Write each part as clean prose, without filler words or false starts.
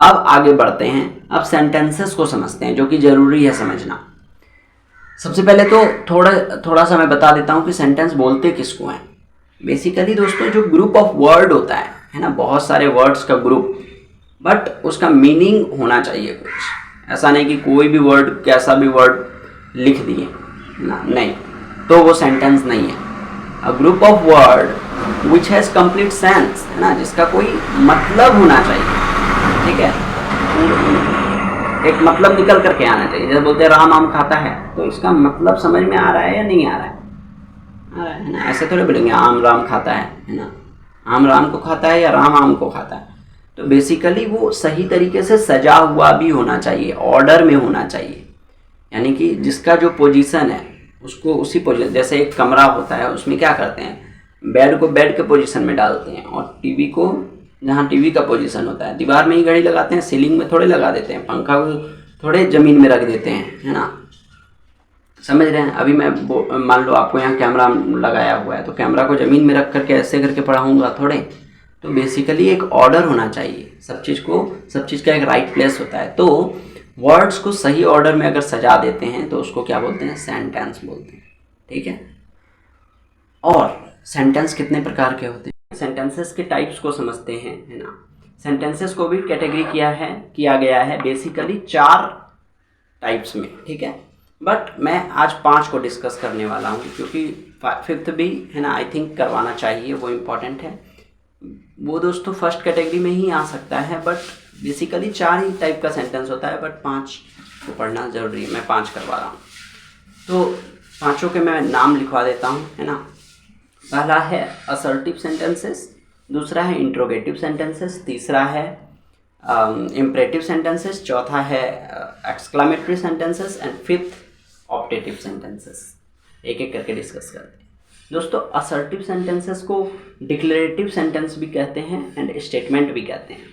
अब आगे बढ़ते हैं, अब सेंटेंसेस को समझते हैं जो कि ज़रूरी है समझना। सबसे पहले तो थोड़ा सा मैं बता देता हूँ कि सेंटेंस बोलते किसको हैं। बेसिकली दोस्तों जो ग्रुप ऑफ वर्ड होता है ना, बहुत सारे वर्ड्स का ग्रुप, बट उसका मीनिंग होना चाहिए कुछ। ऐसा नहीं कि कोई भी वर्ड कैसा भी वर्ड लिख दिए ना, नहीं, तो वो सेंटेंस नहीं है। A group of word which has complete sense, है ना, जिसका कोई मतलब होना चाहिए, ठीक है, एक मतलब निकल करके आना चाहिए। जैसे बोलते हैं राम आम खाता है, तो इसका मतलब समझ में आ रहा है या नहीं आ रहा है ना। ऐसे थोड़े बोलेंगे आम राम खाता है ना, आम राम को खाता है या राम आम को खाता है। तो बेसिकली वो सही तरीके से सजा हुआ भी होना चाहिए, ऑर्डर में होना चाहिए, यानी कि जिसका जो पोजीशन है उसको उसी पोजीशन, जैसे एक कमरा होता है उसमें क्या करते हैं, बेड को बेड के पोजीशन में डालते हैं और टीवी को जहाँ टीवी का पोजीशन होता है, दीवार में ही घड़ी लगाते हैं, सीलिंग में थोड़े लगा देते हैं, पंखा को थोड़े ज़मीन में रख देते हैं, है ना, समझ रहे हैं। अभी मैं मान लो आपको यहाँ कैमरा लगाया हुआ है, तो कैमरा को ज़मीन में रख करके ऐसे करके पढ़ाऊँगा थोड़े। तो बेसिकली एक ऑर्डर होना चाहिए, सब चीज़ का एक राइट प्लेस होता है। तो वर्ड्स को सही ऑर्डर में अगर सजा देते हैं तो उसको क्या बोलते हैं, सेंटेंस बोलते हैं, ठीक है। और सेंटेंस कितने प्रकार के होते हैं, सेंटेंसेस के टाइप्स को समझते हैं, है ना। सेंटेंसेस को भी कैटेगरी किया गया है बेसिकली 4 टाइप्स में, ठीक है। बट मैं आज 5 को डिस्कस करने वाला हूँ, क्योंकि 5th भी, है ना, आई थिंक करवाना चाहिए, वो इम्पॉर्टेंट है। वो दोस्तों फर्स्ट कैटेगरी में ही आ सकता है, बट बेसिकली 4 ही टाइप का सेंटेंस होता है, बट 5 को पढ़ना ज़रूरी है, मैं 5 करवा रहा हूँ। तो 5 के मैं नाम लिखवा देता हूँ, है ना। पहला है असर्टिव सेंटेंसेस, दूसरा है इंट्रोगेटिव सेंटेंसेस, तीसरा है इम्परेटिव सेंटेंसेस, चौथा है exclamatory sentences and 5th optative sentences. एक एक करके डिस्कस करते हैं दोस्तों। असर्टिव सेंटेंसेस को डिक्लेरेटिव सेंटेंस भी कहते हैं एंड स्टेटमेंट भी कहते हैं,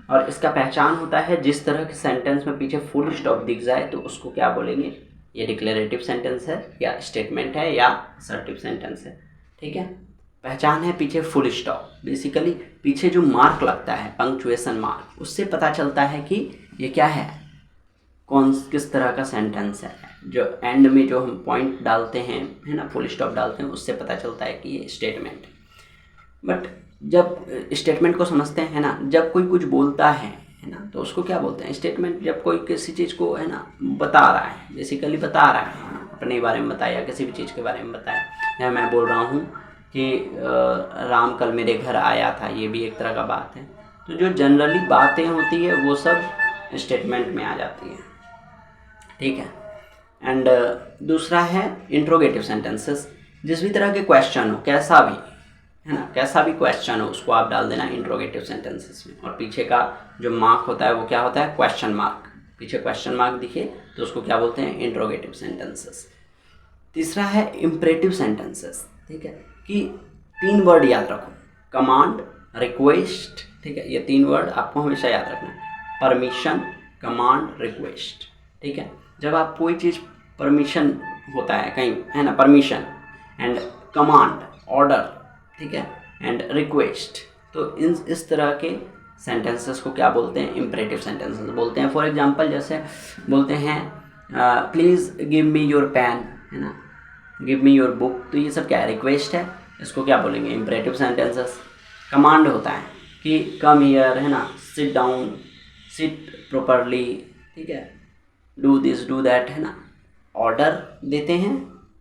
और इसका पहचान होता है जिस तरह के सेंटेंस में पीछे फुल स्टॉप दिख जाए तो उसको क्या बोलेंगे, ये डिक्लेरेटिव सेंटेंस है या स्टेटमेंट है या असर्टिव सेंटेंस है, ठीक है। पहचान है पीछे फुल स्टॉप, बेसिकली पीछे जो मार्क लगता है पंक्चुएशन मार्क, उससे पता चलता है कि ये क्या है, किस तरह का सेंटेंस है। जो एंड में जो हम पॉइंट डालते हैं, है ना, फुल स्टॉप डालते हैं, उससे पता चलता है कि ये स्टेटमेंट है। बट जब स्टेटमेंट को समझते हैं, है ना, जब कोई कुछ बोलता है ना, तो उसको क्या बोलते हैं, स्टेटमेंट। जब कोई किसी चीज़ को, है ना, बता रहा है, बेसिकली बता रहा है, अपने बारे में बताया, किसी भी चीज़ के बारे में बताया। या मैं बोल रहा हूँ कि राम कल मेरे घर आया था, ये भी एक तरह का बात है। तो जो जनरली बातें होती है वो सब स्टेटमेंट में आ जाती है, ठीक है। एंड दूसरा है इंट्रोगेटिव सेंटेंसेस, जिस भी तरह के क्वेश्चन हो, कैसा भी, है ना, कैसा भी क्वेश्चन हो उसको आप डाल देना इंट्रोगेटिव सेंटेंसेस में, और पीछे का जो मार्क होता है वो क्या होता है, क्वेश्चन मार्क। पीछे क्वेश्चन मार्क दिखे तो उसको क्या बोलते हैं, इंट्रोगेटिव सेंटेंसेस। तीसरा है इम्परेटिव सेंटेंसेस, ठीक है, कि 3 वर्ड याद रखो, कमांड, रिक्वेस्ट, ठीक है, ये 3 वर्ड आपको हमेशा याद रखना है, परमिशन, कमांड, रिक्वेस्ट, ठीक है। जब आप कोई चीज़ परमिशन होता है कहीं, है ना, परमिशन एंड कमांड, ऑर्डर, ठीक है, एंड रिक्वेस्ट, तो इस तरह के सेंटेंसेस को क्या बोलते हैं, इम्परेटिव सेंटेंसेस बोलते हैं। फॉर एग्जांपल जैसे बोलते हैं please give me your pen, है ना, गिव मी योर बुक, तो ये सब क्या है, रिक्वेस्ट है, इसको क्या बोलेंगे, इम्परेटिव सेंटेंसेस। कमांड होता है कि कम हियर, है ना, सिट डाउन, सिट प्रॉपरली, ठीक है, डू दिस डू दैट, है ना, ऑर्डर देते हैं,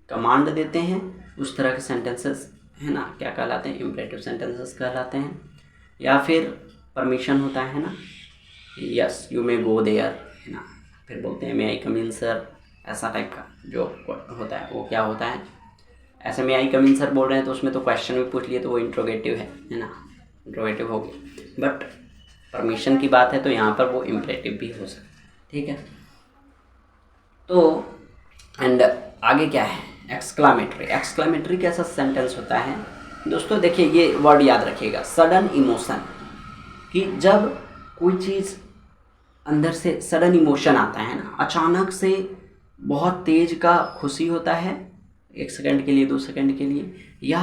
कमांड देते हैं, उस तरह के सेंटेंसेस, है ना, क्या कहलाते हैं, इम्परेटिव सेंटेंसेस कहलाते हैं। या फिर परमिशन होता है ना, yes you may go there, है ना, फिर बोलते हैं मे आई कम इन सर, ऐसा टाइप का जो होता है वो क्या होता है, ऐसे में आई कम इन सर बोल रहे हैं तो उसमें तो क्वेश्चन भी पूछ लिए तो वो इंट्रोगेटिव है ना, इंट्रोगेटिव हो गया। बट परमिशन की बात है तो यहाँ पर वो इम्परेटिव भी हो सकता है, ठीक है। तो एंड आगे क्या है, एक्सक्लामेटरी। एक्सक्लामेटरी कैसा सेंटेंस होता है दोस्तों, देखिए ये वर्ड याद रखिएगा, सडन इमोशन, कि जब कोई चीज़ अंदर से सडन इमोशन आता है ना, अचानक से बहुत तेज का खुशी होता है 1 सेकंड के लिए, 2 सेकंड के लिए, या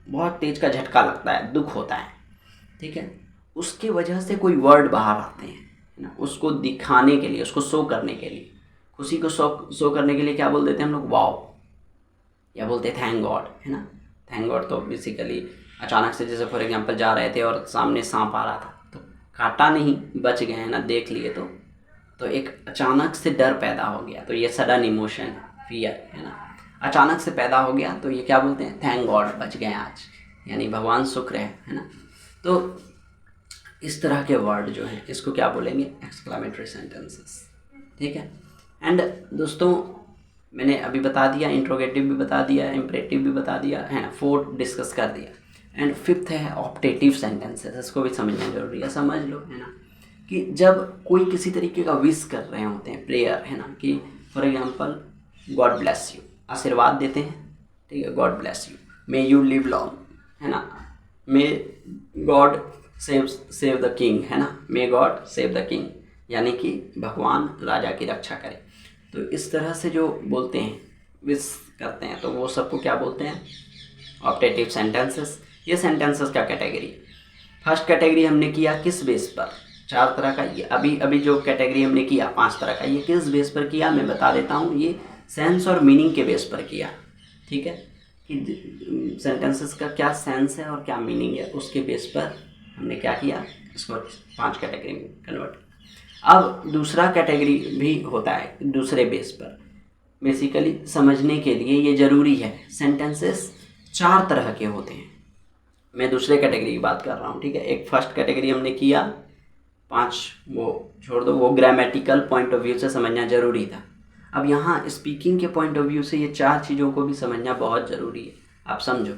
बहुत तेज का झटका लगता है, दुख होता है, ठीक है, उसके वजह से कोई वर्ड बाहर आते हैं, है ना, उसको दिखाने के लिए, उसको शो करने के लिए, खुशी को शो करने के लिए क्या बोल देते हैं हम लोग, वाओ, या बोलते हैं थैंक गॉड, है ना। थैंक गॉड तो बेसिकली अचानक से, जैसे फॉर एग्जांपल जा रहे थे और सामने सांप आ रहा था तो काटा नहीं, बच गए, है ना, देख लिए तो एक अचानक से डर पैदा हो गया, तो ये सडन इमोशन है, फियर, है ना, अचानक से पैदा हो गया, तो ये क्या बोलते हैं, थैंक गॉड, बच गए आज, यानी भगवान शुक्र है ना। तो इस तरह के वर्ड जो हैं इसको क्या बोलेंगे, एक्सक्लेमेटरी सेंटेंसेस, ठीक है। एंड दोस्तों मैंने अभी बता दिया, इंट्रोगेटिव भी बता दिया, इम्परेटिव भी बता दिया, है ना, 4 डिस्कस कर दिया। एंड 5th है ऑप्टेटिव सेंटेंसेस, इसको भी समझना जरूरी है, समझ लो, है ना, कि जब कोई किसी तरीके का विश कर रहे होते हैं, प्रेयर, है ना, कि for example God bless you, आशीर्वाद देते हैं, ठीक है, God bless you, may you live long, है ना, may God save the king, है ना, may God save the king, यानी कि भगवान राजा की रक्षा करे। तो इस तरह से जो बोलते हैं, विश करते हैं, तो वो सबको क्या बोलते हैं, ऑप्टेटिव सेंटेंसेस। ये सेंटेंसेस का कैटेगरी, फर्स्ट कैटेगरी हमने किया किस बेस पर, 4 तरह का, ये अभी जो कैटेगरी हमने किया 5 तरह का, ये किस बेस पर किया मैं बता देता हूँ, ये सेंस और मीनिंग के बेस पर किया, ठीक है, कि सेंटेंसेस का क्या सेंस है और क्या मीनिंग है, उसके बेस पर हमने क्या किया, इसको 5 कैटेगरी में कन्वर्ट। अब दूसरा कैटेगरी भी होता है दूसरे बेस पर, बेसिकली समझने के लिए ये ज़रूरी है, सेंटेंसेस 4 तरह के होते हैं, मैं दूसरे कैटेगरी की बात कर रहा हूँ, ठीक है। एक फर्स्ट कैटेगरी हमने किया 5, वो छोड़ दो, वो ग्रामेटिकल पॉइंट ऑफ व्यू से समझना ज़रूरी था। अब यहाँ स्पीकिंग के पॉइंट ऑफ व्यू से ये 4 चीज़ों को भी समझना बहुत ज़रूरी है। आप समझो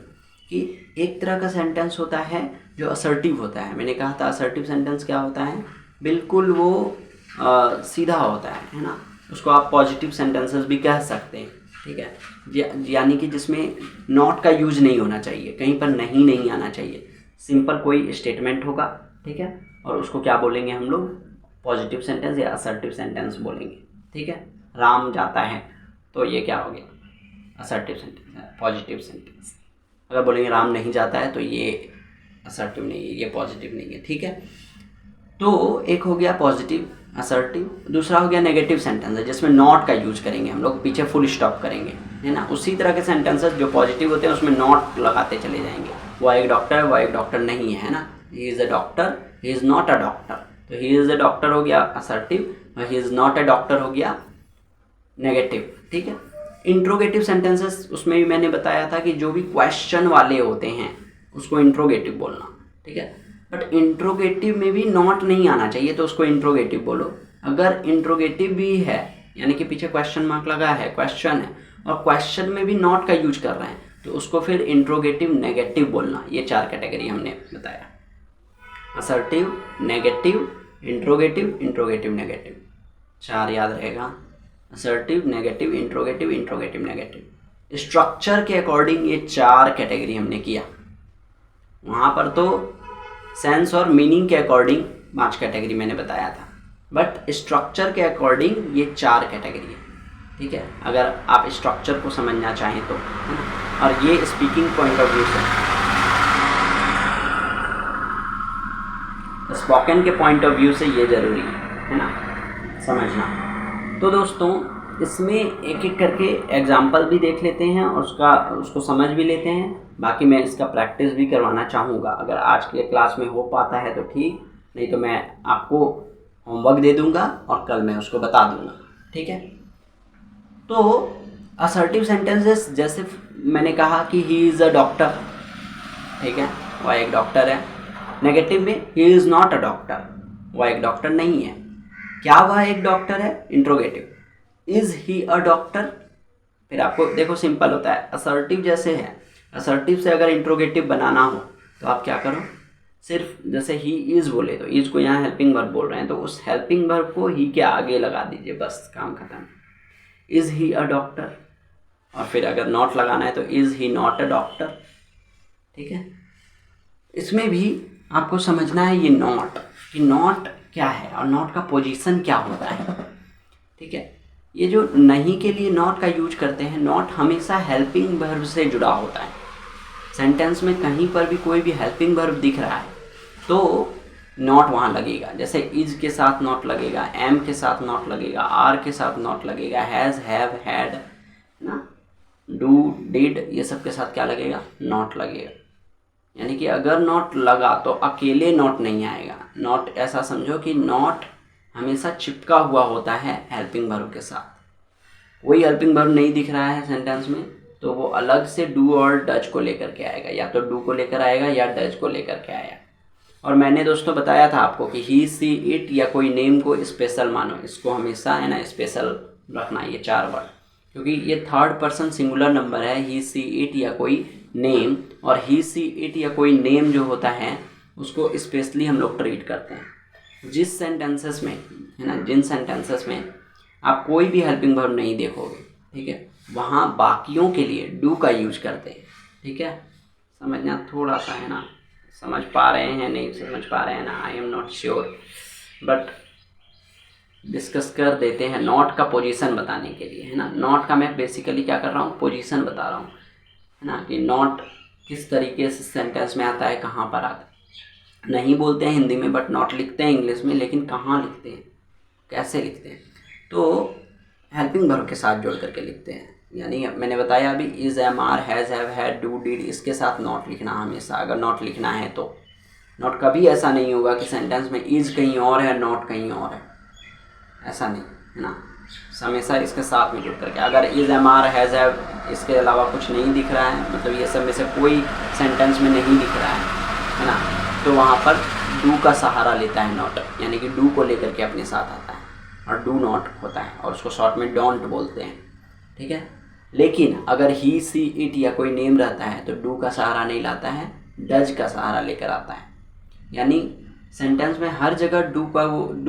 कि एक तरह का सेंटेंस होता है जो असर्टिव होता है, मैंने कहा था असर्टिव सेंटेंस क्या होता है, बिल्कुल वो सीधा होता है ना, उसको आप पॉजिटिव सेंटेंसेस भी कह सकते हैं, ठीक है, यानी कि जिसमें नॉट का यूज नहीं होना चाहिए, कहीं पर नहीं आना चाहिए, सिंपल कोई स्टेटमेंट होगा, ठीक है, और उसको क्या बोलेंगे हम लोग, पॉजिटिव सेंटेंस या असर्टिव सेंटेंस बोलेंगे, ठीक है। राम जाता है तो ये क्या हो गया, असर्टिव सेंटेंस है, पॉजिटिव सेंटेंस। अगर बोलेंगे राम नहीं जाता है तो ये असर्टिव नहीं है, ये पॉजिटिव नहीं है, ठीक है। तो एक हो गया पॉजिटिव असर्टिव, दूसरा हो गया नेगेटिव सेंटेंस है जिसमें नॉट का यूज करेंगे हम लोग, पीछे फुल स्टॉप करेंगे, है ना। उसी तरह के सेंटेंसेस जो पॉजिटिव होते हैं उसमें नॉट लगाते चले जाएंगे, वो एक डॉक्टर है, वो एक डॉक्टर नहीं है ना, he is a doctor, he is not a doctor, तो ही इज़ अ डॉक्टर हो गया असर्टिव और he is not a doctor हो गया नेगेटिव, ठीक है। इंट्रोगेटिव सेंटेंसेस, उसमें भी मैंने बताया था कि जो भी क्वेश्चन वाले होते हैं उसको इंट्रोगेटिव बोलना, ठीक है, बट इंट्रोगेटिव में भी नॉट नहीं आना चाहिए तो उसको इंट्रोगेटिव बोलो। अगर इंट्रोगेटिव भी है यानी कि पीछे क्वेश्चन मार्क लगा है, क्वेश्चन है और क्वेश्चन में भी नॉट का यूज कर रहे हैं तो उसको फिर इंट्रोगेटिव नेगेटिव बोलना। ये 4 कैटेगरी हमने बताया, assertive, negative, interrogative, interrogative negative, 4 याद रहेगा, assertive, negative, interrogative, interrogative negative. Structure के अकॉर्डिंग ये 4 कैटेगरी हमने किया, वहाँ पर तो सेंस और मीनिंग के अकॉर्डिंग 5 कैटेगरी मैंने बताया था, बट स्ट्रक्चर के अकॉर्डिंग ये 4 कैटेगरी है, ठीक है, अगर आप स्ट्रक्चर को समझना चाहें तो, है ना। और ये स्पीकिंग पॉइंट ऑफ व्यू से, स्पोकन के पॉइंट ऑफ व्यू से ये ज़रूरी है ना समझना। तो दोस्तों इसमें एक एक करके एग्जाम्पल भी देख लेते हैं और उसको समझ भी लेते हैं, बाकी मैं इसका प्रैक्टिस भी करवाना चाहूँगा। अगर आज के क्लास में हो पाता है तो ठीक, नहीं तो मैं आपको होमवर्क दे दूँगा और कल मैं उसको बता दूँगा, ठीक है। तो असर्टिव सेंटेंसेस, जैसे मैंने कहा कि ही इज़ अ डॉक्टर, ठीक है, वह एक डॉक्टर है। नेगेटिव में he is not a doctor, वह एक डॉक्टर नहीं है। क्या वह एक डॉक्टर है, interrogative, is he a doctor. फिर आपको देखो सिंपल होता है, असर्टिव जैसे है, असर्टिव से अगर इंट्रोगेटिव बनाना हो तो आप क्या करो, सिर्फ जैसे ही इज़ बोले तो इज़ को यहाँ हेल्पिंग वर्ब बोल रहे हैं तो उस हेल्पिंग वर्ब को ही के आगे लगा दीजिए, बस काम खत्म। इज़ ही अ डॉक्टर, और फिर अगर नॉट लगाना है तो is he not a doctor, ठीक है। इसमें भी आपको समझना है ये नॉट, कि नॉट क्या है और नॉट का पोजीशन क्या होता है, ठीक है। ये जो नहीं के लिए नॉट का यूज करते हैं, नॉट हमेशा हेल्पिंग वर्ब से जुड़ा होता है। सेंटेंस में कहीं पर भी कोई भी हेल्पिंग वर्ब दिख रहा है तो नॉट वहाँ लगेगा। जैसे इज के साथ नॉट लगेगा, एम के साथ नॉट लगेगा, आर के साथ नॉट लगेगा, हैज़, हैव, हैड, ना, डू, डिड, ये सब के साथ क्या लगेगा, नॉट लगेगा। यानी कि अगर नॉट लगा तो अकेले नॉट नहीं आएगा। नॉट ऐसा समझो कि नॉट हमेशा चिपका हुआ होता है हेल्पिंग वर्ब के साथ। वही हेल्पिंग वर्ब नहीं दिख रहा है सेंटेंस में तो वो अलग से डू और डज को लेकर के आएगा, या तो डू को लेकर आएगा या डज को लेकर के आएगा। और मैंने दोस्तों बताया था आपको कि ही, सी, इट या कोई नेम को स्पेशल मानो, इसको हमेशा है ना स्पेशल रखना, ये 4 वर्ड, क्योंकि ये थर्ड पर्सन सिंगुलर नंबर है। ही, सी, इट या कोई नेम, और ही, सी, इट या कोई नेम जो होता है उसको स्पेशली हम लोग ट्रीट करते हैं। जिस सेंटेंसेस में है ना, जिन सेंटेंसेस में आप कोई भी हेल्पिंग वर्ब नहीं देखोगे, ठीक है, वहाँ बाकियों के लिए डू का यूज करते हैं। ठीक है, समझना थोड़ा सा है ना, समझ पा रहे हैं नहीं समझ पा रहे हैं ना, I am not sure, but discuss कर देते हैं। नॉट का पोजीशन बताने के लिए है ना, नॉट का मैं बेसिकली क्या कर रहा हूँ, पोजीशन बता रहा हूँ है ना, कि नॉट किस तरीके से सेंटेंस में आता है, कहाँ पर आता है। नहीं बोलते हैं हिंदी में बट नॉट लिखते हैं इंग्लिश में, लेकिन कहाँ लिखते हैं, कैसे लिखते हैं, तो हेल्पिंग वर्ब के साथ जोड़ करके लिखते हैं। यानी मैंने बताया अभी is, am, are, has, have, had, do, did, इसके साथ नॉट लिखना हमेशा, अगर नॉट लिखना है तो। नॉट कभी ऐसा नहीं होगा कि सेंटेंस में इज़ कहीं और है नॉट कहीं और है, ऐसा नहीं है ना, हमेशा इसके साथ में जुड़ करके। अगर is, am, are, has, have इसके अलावा कुछ नहीं दिख रहा है, मतलब ये सब में से कोई सेंटेंस में नहीं दिख रहा है ना, तो वहाँ पर डू का सहारा लेता है नॉट, यानी कि डू को लेकर के अपने साथ आता है और डू नॉट होता है, और उसको शॉर्ट में डोंट बोलते हैं। ठीक है, लेकिन अगर ही, सी, इट या कोई नेम रहता है तो डू का सहारा नहीं लाता है, डज का सहारा लेकर आता है। यानी सेंटेंस में हर जगह डू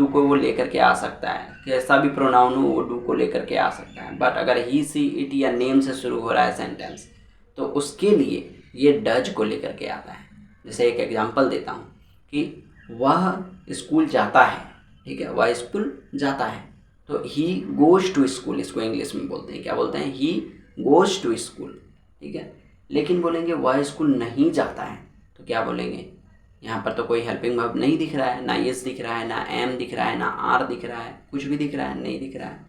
को वो लेकर के आ सकता है, कैसा भी प्रोनाउन हो वो डू को लेकर के आ सकता है। बट अगर ही, सी, इट या नेम से शुरू हो रहा है सेंटेंस तो उसके लिए ये डज को लेकर के आता है। जैसे एक एग्जांपल देता हूँ कि वह स्कूल जाता है, ठीक है, वह स्कूल जाता है, तो ही गोज़ टू स्कूल, इसको इंग्लिश में बोलते हैं, क्या बोलते हैं, ही गोज़ टू स्कूल। ठीक है, लेकिन बोलेंगे वह स्कूल नहीं जाता है तो क्या बोलेंगे, यहाँ पर तो कोई हेल्पिंग वर्ब नहीं दिख रहा है, ना इज दिख रहा है, ना एम दिख रहा है, ना आर दिख रहा है, कुछ भी दिख रहा है नहीं दिख रहा है,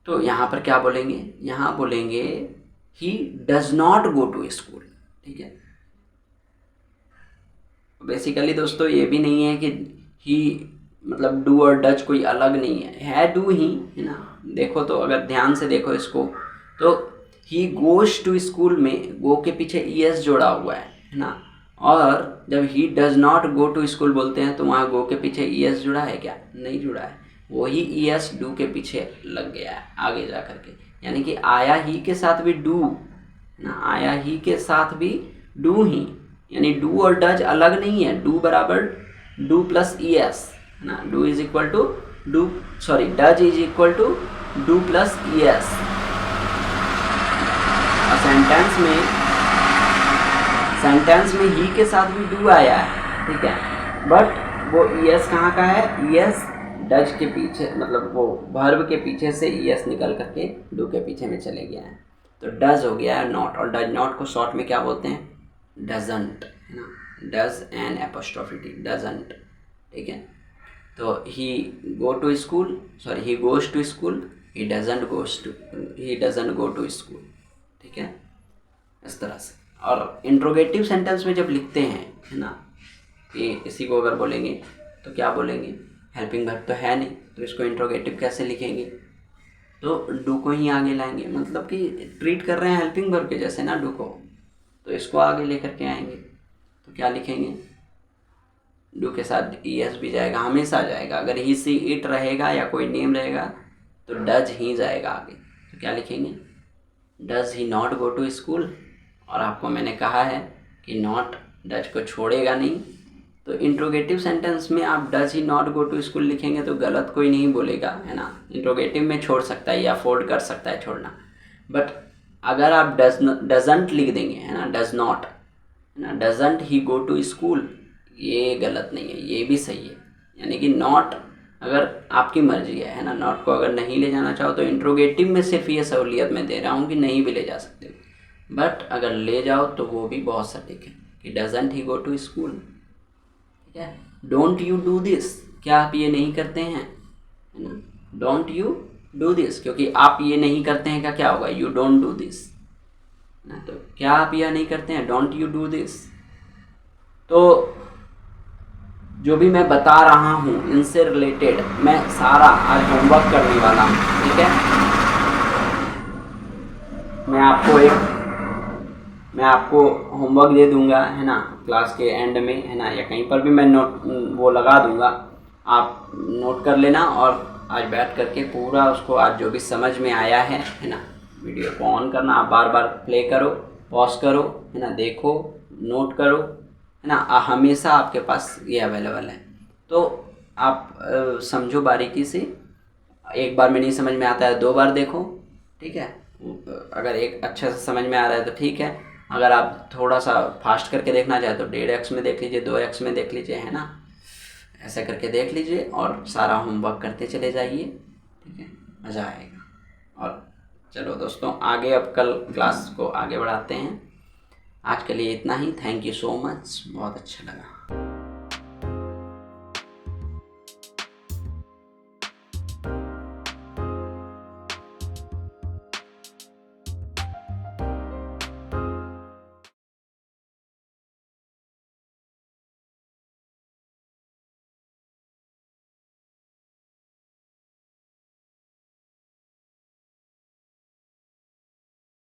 तो यहाँ पर क्या बोलेंगे, यहाँ बोलेंगे he does not go to school. ठीक है, बेसिकली दोस्तों ये भी नहीं है कि ही मतलब डू और डज कोई अलग नहीं है डू ही है ना। देखो तो अगर ध्यान से देखो इसको तो ही गोज़ टू स्कूल में गो के पीछे ईएस जोड़ा हुआ है ना, और जब he does not go to school बोलते हैं तो वहाँ गो के पीछे ईएस जुड़ा है क्या, नहीं जुड़ा है, वही ईएस डू के पीछे लग गया है आगे जा करके। यानी कि आया ही के साथ भी डू ना, आया ही के साथ भी डू ही, यानी डू और डज अलग नहीं है, डू बराबर डू प्लस ई एस ना, do is equal to do, sorry does is equal to do plus E S. Sentence में ही के साथ भी डू आया है, ठीक है, बट वो ई एस कहाँ का है, ई एस डज के पीछे, मतलब वो वर्ब के पीछे से ई एस निकल करके डू के पीछे में चले गया है, तो डज हो गया है नॉट, और डज नॉट को शॉर्ट में क्या बोलते हैं, डजंट है ना, does an apostrophe T, doesn't. ठीक है, तो he go to school, sorry he goes to school, he doesn't go to school. ठीक है, इस तरह से। और इंट्रोगेटिव सेंटेंस में जब लिखते हैं है ना, कि इसी को अगर बोलेंगे तो क्या बोलेंगे, हेल्पिंग वर्ब तो है नहीं तो इसको इंट्रोगेटिव कैसे लिखेंगे, तो डू को ही आगे लाएंगे, मतलब कि ट्रीट कर रहे हैं हेल्पिंग वर्ब के जैसे ना डू को, तो इसको आगे लेकर के आएंगे, तो क्या लिखेंगे, डू के साथ ई एस भी जाएगा, हमेशा जाएगा। अगर ही, सी, इट रहेगा या कोई नेम रहेगा तो डज ही जाएगा आगे, तो क्या लिखेंगे, does he not go to school. और आपको मैंने कहा है कि नॉट डज को छोड़ेगा नहीं, तो इंट्रोगेटिव सेंटेंस में आप does he not go to school लिखेंगे तो गलत कोई नहीं बोलेगा है ना, इंट्रोगेटिव में छोड़ सकता है या अफोर्ड कर सकता है छोड़ना, बट अगर आप डजंट लिख देंगे है ना, डज नॉट है ना, doesn't he go to school, ये गलत नहीं है, ये भी सही है। यानी कि नॉट अगर आपकी मर्जी है ना, नॉट को अगर नहीं ले जाना चाहो तो इंट्रोगेटिव में सिर्फ ये सहूलियत मैं दे रहा हूँ कि नहीं भी ले जा सकते, बट अगर ले जाओ तो वो भी बहुत सटीक है कि doesn't he go to school. ठीक है, डोंट यू डू दिस, क्या आप ये नहीं करते हैं, है ना, डोंट यू डू दिस, क्योंकि आप ये नहीं करते हैं का क्या होगा, यू डोंट डू दिस ना, तो क्या आप यह नहीं करते हैं, डोंट यू डू दिस। तो जो भी मैं बता रहा हूँ इनसे रिलेटेड मैं सारा आज होमवर्क करने वाला हूँ, ठीक है। मैं आपको होमवर्क दे दूंगा, है ना, क्लास के एंड में, है ना, या कहीं पर भी मैं नोट वो लगा दूंगा, आप नोट कर लेना और आज बैठ करके पूरा उसको, आज जो भी समझ में आया है ना, वीडियो को ऑन करना, आप बार बार प्ले करो, पॉज करो, है ना, देखो, नोट करो, है ना, हमेशा आपके पास ये अवेलेबल है। तो आप समझो बारीकी से, एक बार में नहीं समझ में आता है 2 बार देखो, ठीक है। अगर एक अच्छे से समझ में आ रहा है तो ठीक है, अगर आप थोड़ा सा फास्ट करके देखना चाहे तो 1.5x में देख लीजिए, 2x में देख लीजिए, है ना, ऐसा करके देख लीजिए और सारा होमवर्क करते चले जाइए, ठीक है, मज़ा आएगा। और चलो दोस्तों, आगे अब कल क्लास को आगे बढ़ाते हैं। आज के लिए इतना ही। थैंक यू सो मच, बहुत अच्छा लगा।